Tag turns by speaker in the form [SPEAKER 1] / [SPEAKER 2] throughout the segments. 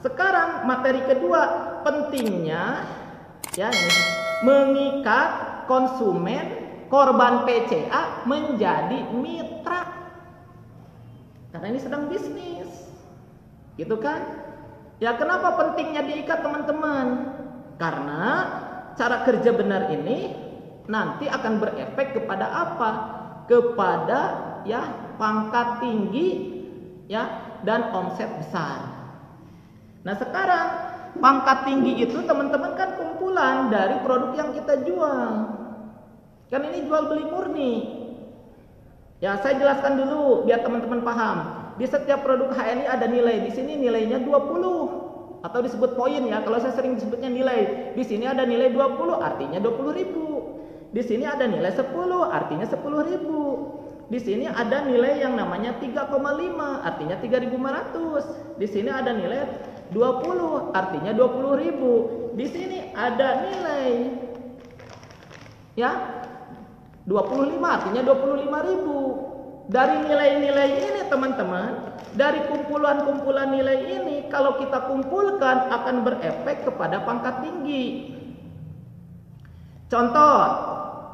[SPEAKER 1] sekarang materi kedua, pentingnya ya ini, mengikat konsumen korban PCA menjadi mitra. Karena ini sedang bisnis. Gitu kan? Ya, kenapa pentingnya diikat, teman-teman? Karena cara kerja benar ini nanti akan berefek kepada apa? Kepada ya pangkat tinggi ya dan omset besar. Nah, sekarang pangkat tinggi itu teman-teman kan kumpulan dari produk yang kita jual. Kan ini jual beli murni. Ya, saya jelaskan dulu biar teman-teman paham. Di setiap produk HNI ada nilai. Di sini nilainya 20 atau disebut poin ya. Kalau saya sering disebutnya nilai. Di sini ada nilai 20 artinya 20.000. Di sini ada nilai 10 artinya 10.000. Di sini ada nilai yang namanya 3,5 artinya 3.500. Di sini ada nilai 20 artinya 20.000. Di sini ada nilai ya 25 artinya 25.000. Dari nilai-nilai ini teman-teman, dari kumpulan-kumpulan nilai ini kalau kita kumpulkan akan berefek kepada pangkat tinggi. Contoh,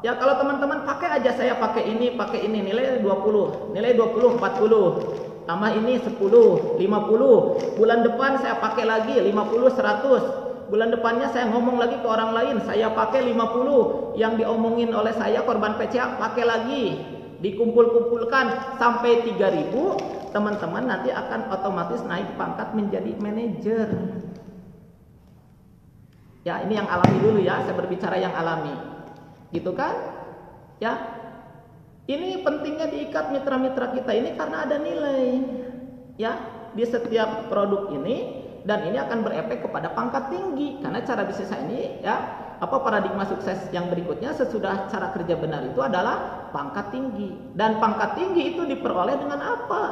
[SPEAKER 1] ya kalau teman-teman pakai aja, saya pakai ini nilai 20, nilai 20 40. Tambah ini 10, 50. Bulan depan saya pakai lagi 50 100. Bulan depannya saya ngomong lagi ke orang lain, saya pakai 50. Yang diomongin oleh saya korban PCA pakai lagi. Dikumpul-kumpulkan sampai 3.000, teman-teman nanti akan otomatis naik pangkat menjadi manajer. Ya, ini yang alami dulu ya, saya berbicara yang alami. Gitu kan? Ya. Ini pentingnya diikat mitra-mitra kita ini karena ada nilai. Ya, di setiap produk ini dan ini akan berefek kepada pangkat tinggi karena cara bisnis saya ini ya paradigma sukses yang berikutnya sesudah cara kerja benar itu adalah pangkat tinggi. Dan pangkat tinggi itu diperoleh dengan apa?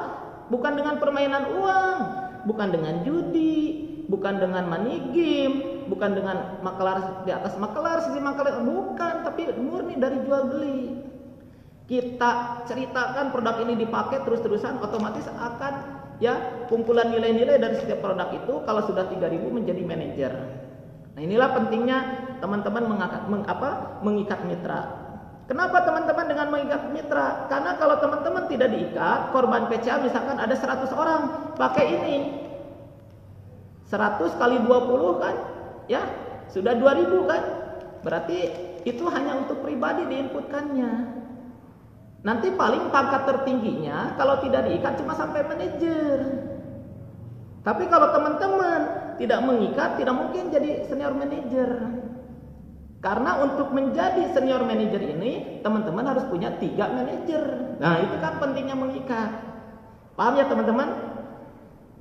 [SPEAKER 1] Bukan dengan permainan uang, bukan dengan judi, bukan dengan money game, bukan dengan makelar di atas makelar, sisi makelar, bukan, tapi murni dari jual beli. Kita ceritakan produk ini dipakai terus-terusan, otomatis akan ya kumpulan nilai-nilai dari setiap produk itu kalau sudah 3.000 menjadi manajer. Nah, inilah pentingnya teman-teman mengikat mitra. Kenapa teman-teman dengan mengikat mitra? Karena kalau teman-teman tidak diikat, korban PCA misalkan ada 100 orang pakai ini. 100 kali 20 kan? Ya, sudah 2.000 kan? Berarti itu hanya untuk pribadi diinputkannya. Nanti paling pangkat tertingginya kalau tidak diikat cuma sampai manajer. Tapi kalau teman-teman tidak mengikat, tidak mungkin jadi senior manager. Karena untuk menjadi senior manager ini, teman-teman harus punya 3 manajer. Nah, itu kan pentingnya mengikat. Paham ya teman-teman?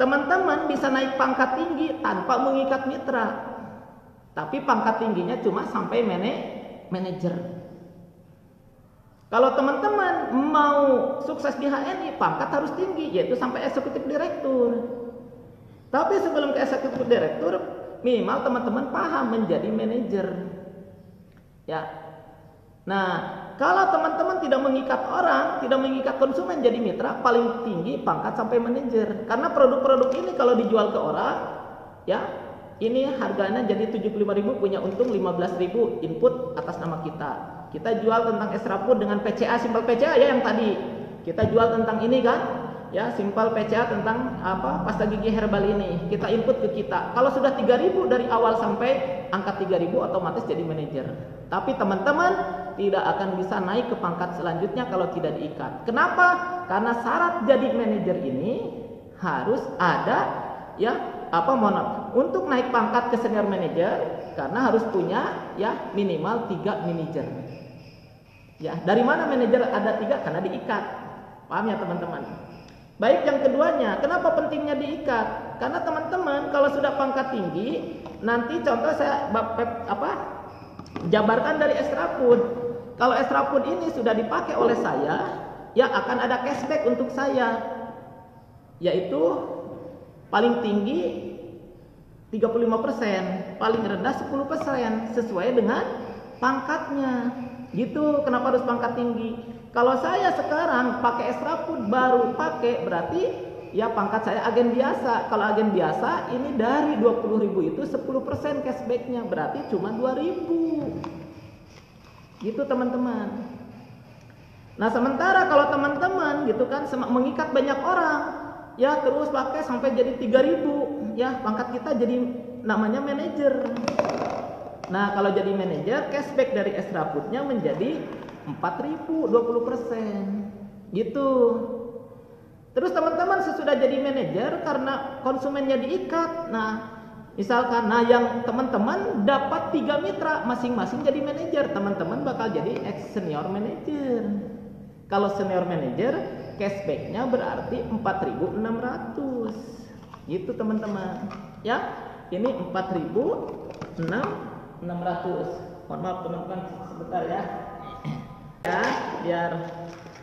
[SPEAKER 1] Teman-teman bisa naik pangkat tinggi tanpa mengikat mitra. Tapi pangkat tingginya cuma sampai manajer. Kalau teman-teman mau sukses di HNI, pangkat harus tinggi, yaitu sampai eksekutif direktur. Tapi sebelum ke eksekutif direktur, minimal teman-teman paham menjadi manajer. Ya. Nah, kalau teman-teman tidak mengikat orang, tidak mengikat konsumen jadi mitra, paling tinggi pangkat sampai manajer. Karena produk-produk ini kalau dijual ke orang, ya, ini harganya jadi 75.000, punya untung 15.000 input atas nama kita. Kita jual tentang extra food dengan PCA, simpel PCA ya yang tadi. Kita jual tentang ini kan? Ya, simpel PCA tentang pasta gigi herbal ini. Kita input ke kita. Kalau sudah 3.000 dari awal sampai angka 3.000 otomatis jadi manajer. Tapi teman-teman tidak akan bisa naik ke pangkat selanjutnya kalau tidak diikat. Kenapa? Karena syarat jadi manajer ini harus ada ya untuk naik pangkat ke senior manager karena harus punya ya minimal 3 manajer. Ya, dari mana manajer ada 3? Karena diikat. Paham ya teman-teman? Baik, yang keduanya, kenapa pentingnya diikat? Karena teman-teman kalau sudah pangkat tinggi, nanti contoh saya jabarkan dari extra food. Kalau extra food ini sudah dipakai oleh saya, ya akan ada cashback untuk saya. Yaitu paling tinggi 35%, paling rendah 10% sesuai dengan pangkatnya. Gitu, kenapa harus pangkat tinggi? Kalau saya sekarang pakai extra food baru pakai, berarti ya pangkat saya agen biasa. Kalau agen biasa ini dari 20.000 itu 10% cashbacknya, berarti cuma 2.000. Gitu teman-teman. Nah sementara kalau teman-teman gitu kan mengikat banyak orang, ya terus pakai sampai jadi 3.000, ya pangkat kita jadi namanya manajer. Nah kalau jadi manajer, cashback dari extra foodnya menjadi 4.000, 20%. Gitu. Terus teman-teman sesudah jadi manajer karena konsumennya diikat. Nah, misalkan yang teman-teman dapat 3 mitra masing-masing jadi manajer, teman-teman bakal jadi ex senior manager. Kalau senior manager, cashbacknya berarti 4.600. Gitu teman-teman. Ya, ini 4.600. Mohon maaf teman-teman sebentar ya. Ya,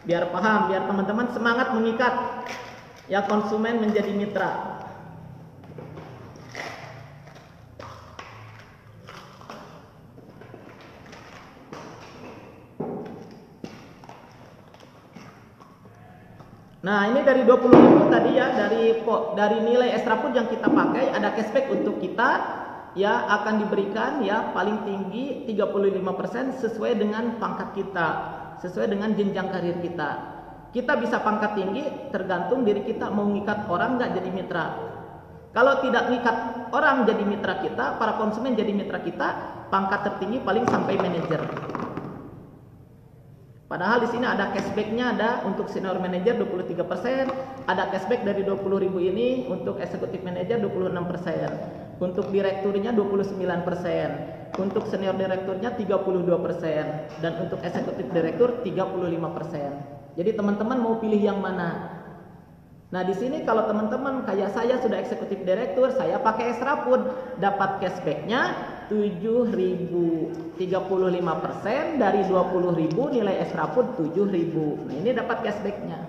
[SPEAKER 1] biar paham, biar teman-teman semangat mengikat ya konsumen menjadi mitra. Nah, ini dari 20.000 tadi ya, dari nilai extra food yang kita pakai ada cashback untuk kita ya akan diberikan ya paling tinggi 35% sesuai dengan pangkat kita, sesuai dengan jenjang karir kita. Kita bisa pangkat tinggi tergantung diri kita mau ngikat orang nggak jadi mitra. Kalau tidak ngikat orang jadi mitra kita, para konsumen jadi mitra kita, pangkat tertinggi paling sampai manajer. Padahal di sini ada cashbacknya, ada untuk senior manager 23%, ada cashback dari 20.000 ini untuk eksekutif manager 26%, untuk direkturnya 29%, untuk senior direkturnya 32%, dan untuk eksekutif direktur 35%. Jadi teman-teman mau pilih yang mana? Nah di sini kalau teman-teman kayak saya sudah eksekutif direktur, saya pakai extra food, dapat cashbacknya 7.000, 35% dari 20.000 nilai extra food 7.000. Nah ini dapat cashbacknya.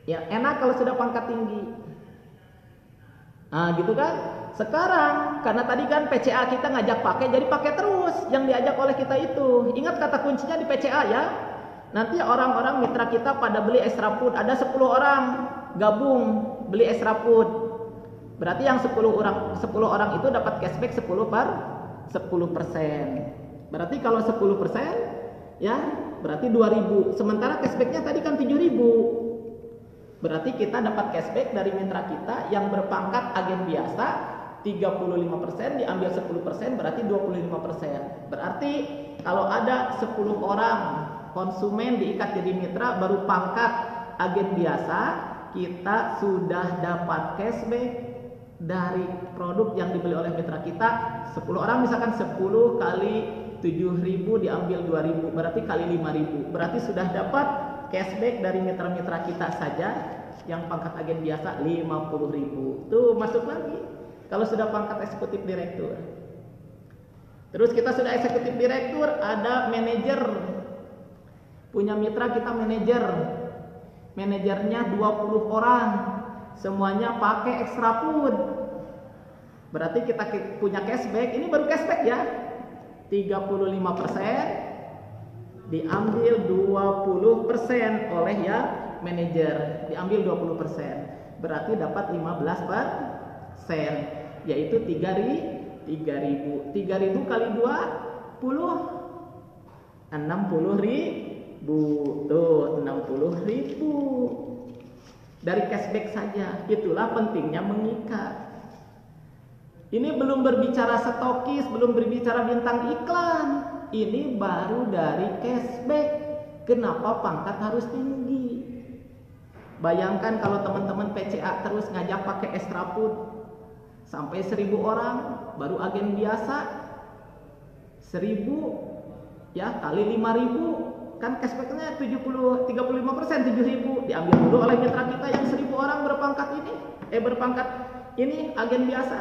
[SPEAKER 1] Ya enak kalau sudah pangkat tinggi. Nah gitu kan. Sekarang karena tadi kan PCA kita ngajak pakai, jadi pakai terus yang diajak oleh kita itu. Ingat kata kuncinya di PCA ya. Nanti orang-orang mitra kita pada beli extra food, ada 10 orang gabung beli extra food. Berarti yang 10 orang itu dapat cashback 10%. Berarti kalau 10% ya berarti 2.000. Sementara cashbacknya tadi kan 7.000. Berarti kita dapat cashback dari mitra kita yang berpangkat agen biasa 35%, diambil 10% berarti 25%. Berarti kalau ada 10 orang konsumen diikat jadi mitra baru pangkat agen biasa, kita sudah dapat cashback dari produk yang dibeli oleh mitra kita. 10 orang misalkan 10 kali 7.000 diambil 2.000 berarti kali 5.000, berarti sudah dapat cashback dari mitra-mitra kita saja yang pangkat agen biasa 50.000. Tuh masuk lagi kalau sudah pangkat eksekutif direktur. Terus kita sudah eksekutif direktur, ada manajer. Punya mitra kita manajer. Manajernya 20 orang. Semuanya pakai extra food. Berarti kita punya cashback. Ini baru cashback ya. 35% diambil 20% oleh ya manajer. Diambil 20%. Berarti dapat 15%. Yaitu 3.000. 3.000 kali 20 60.000. Tuh 60.000 dari cashback saja. Itulah pentingnya mengikat. Ini belum berbicara stokis, belum berbicara bintang iklan. Ini baru dari cashback. Kenapa pangkat harus tinggi? Bayangkan kalau teman-teman PCA terus ngajak pakai extra food sampai 1.000 orang, baru agen biasa 1.000 ya kali 5.000 kan cashbacknya 35%, 7.000 diambil dulu oleh mitra kita yang 1.000 orang berpangkat ini agen biasa.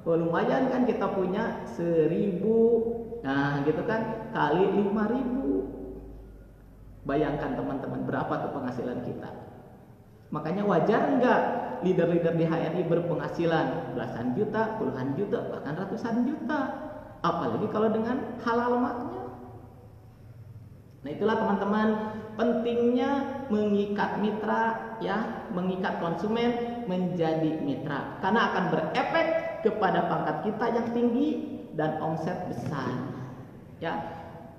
[SPEAKER 1] Oh, lumayan kan kita punya 1.000. Nah gitu kan kali 5.000. Bayangkan teman-teman berapa tuh penghasilan kita. Makanya wajar enggak leader-leader di HRI berpenghasilan belasan juta, puluhan juta, bahkan ratusan juta. Apalagi kalau dengan halal maknya. Nah itulah teman-teman pentingnya mengikat mitra ya mengikat konsumen menjadi mitra karena akan berefek kepada pangkat kita yang tinggi dan omset besar. Ya,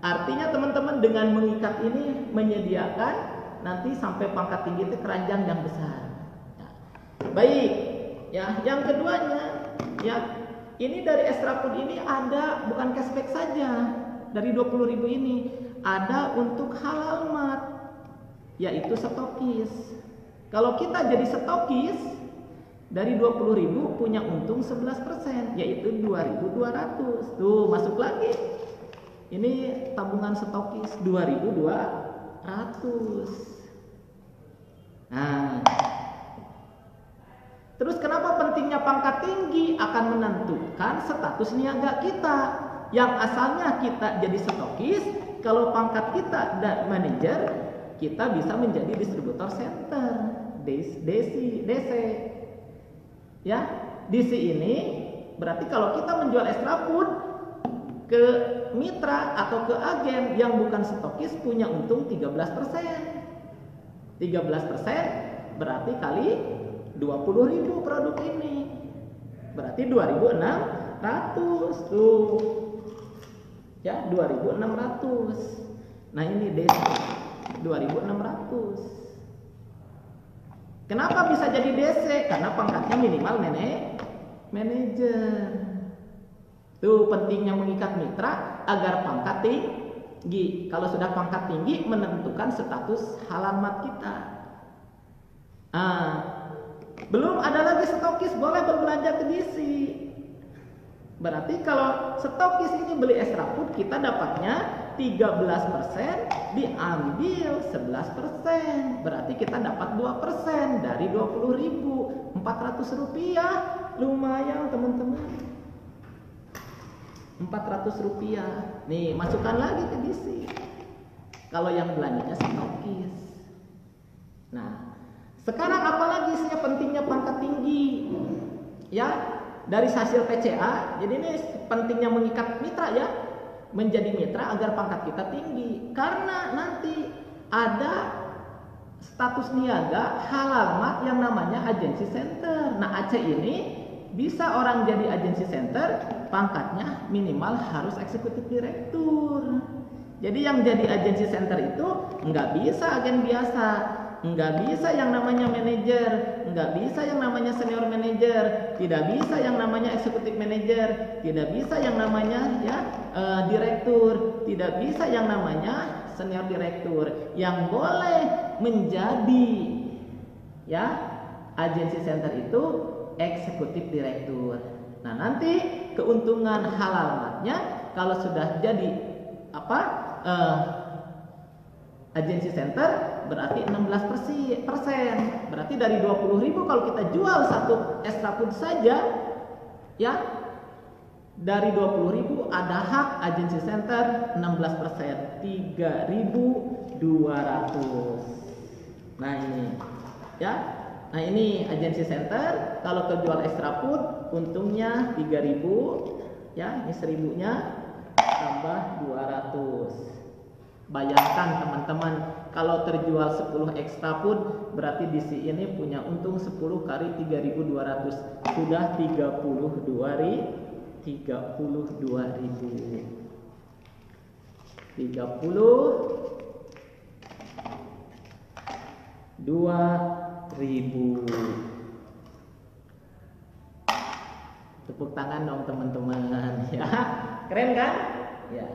[SPEAKER 1] artinya teman-teman dengan mengikat ini menyediakan nanti sampai pangkat tinggi itu keranjang yang besar. Ya. Baik, ya yang keduanya, ya ini dari Extra Food ini ada bukan cashback saja dari 20.000 ini, ada untuk halal mat, yaitu stokis. Kalau kita jadi stokis dari 20.000 punya untung 11%, yaitu 2.200. Tuh masuk lagi. Ini tabungan stokis 2.200. Nah, terus kenapa pentingnya pangkat tinggi akan menentukan status niaga kita? Yang asalnya kita jadi stokis, kalau pangkat kita dan manajer, kita bisa menjadi distributor center, DC. Ya, DC ini berarti kalau kita menjual Extra Food ke mitra atau ke agen yang bukan stokis punya untung 13%. 13% berarti kali 20.000 produk ini. Berarti 2.600 tuh. Ya, 2.600. Nah, ini DC 2.600. Kenapa bisa jadi DC? Karena pangkatnya minimal manajer. Tuh pentingnya mengikat mitra agar pangkat tinggi. Kalau sudah pangkat tinggi menentukan status halamat kita. Belum ada lagi stokis boleh berbelanja ke DC. Berarti kalau stokis ini beli Extra Food kita dapatnya 13% diambil 11%. Berarti kita dapat 2% dari 20.000, 400 rupiah. Lumayan teman-teman, 400 rupiah. Nih masukkan lagi ke DC kalau yang belanjanya stokis. Nah sekarang apalagi sih pentingnya pangkat tinggi? Ya, dari hasil PCA. Jadi ini pentingnya mengikat mitra ya, menjadi mitra agar pangkat kita tinggi. Karena nanti ada status niaga halal mat yang namanya agency center. Nah AC ini bisa orang jadi agency center, pangkatnya minimal harus eksekutif direktur. Jadi yang jadi agency center itu nggak bisa agen biasa, nggak bisa yang namanya manajer, nggak bisa yang namanya senior manager, tidak bisa yang namanya eksekutif manager, tidak bisa yang namanya direktur, tidak bisa yang namanya senior direktur. Yang boleh menjadi agency center itu eksekutif direktur. Nah nanti keuntungan halal matnya kalau sudah jadi agency center berarti 16%. Berarti dari 20.000 kalau kita jual satu Extra Food saja, ya dari 20.000 ada hak agency center 16%, 3.200. Nah ini, ya. Nah ini agency center kalau kejual Extra Food untungnya 3.000, ya ini 1.000-nya tambah 200. Bayangkan teman-teman kalau terjual 10 Extra Food berarti di sini punya untung 10 kali 3.200 sudah 32.000. 32.000. Tepuk tangan dong teman-teman ya. Keren kan? Ya.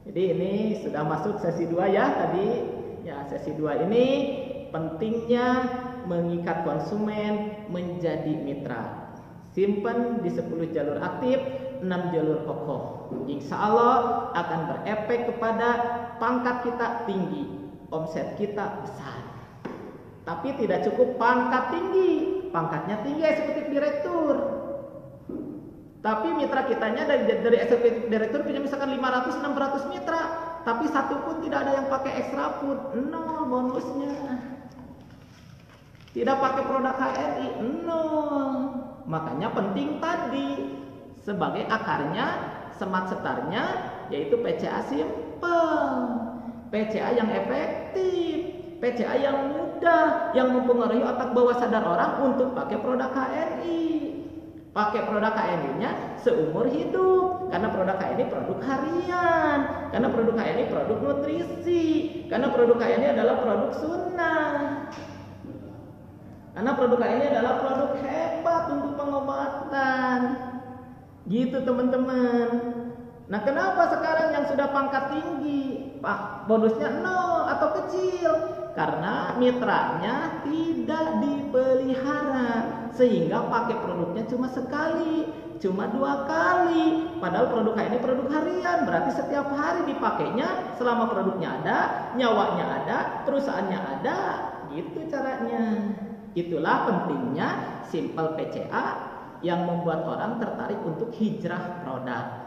[SPEAKER 1] Jadi ini sudah masuk sesi 2 ya tadi. Ya, sesi 2 ini pentingnya mengikat konsumen menjadi mitra. Simpan di 10 jalur aktif, 6 jalur kokoh. Insya Allah akan berefek kepada pangkat kita tinggi, omset kita besar. Tapi tidak cukup pangkat tinggi, pangkatnya tinggi eksekutif direktur. Tapi mitra kitanya dari eksekutif direktur punya misalkan 500-600 mitra, tapi satu pun tidak ada yang pakai Extra Food, 0 bonusnya. Tidak pakai produk HRI, 0. Makanya penting tadi sebagai akarnya, smart setarnya yaitu PCA simple, PCA yang efektif, PCA yang mudah. mudah yang mempengaruhi otak bawah sadar orang untuk pakai produk HNI. Pakai produk HNI-nya seumur hidup, karena produk HNI produk harian, karena produk HNI produk nutrisi, karena produk HNI adalah produk sunnah, karena produk HNI adalah produk hebat untuk pengobatan. Gitu teman-teman. Nah, kenapa sekarang yang sudah pangkat tinggi, Pak, bonusnya 0 atau kecil? Karena mitranya tidak dipelihara, sehingga pakai produknya cuma sekali, cuma 2 kali. Padahal produk ini produk harian, berarti setiap hari dipakainya selama produknya ada, nyawanya ada, perusahaannya ada. Gitu caranya. Itulah pentingnya Simple PCA yang membuat orang tertarik untuk hijrah produk.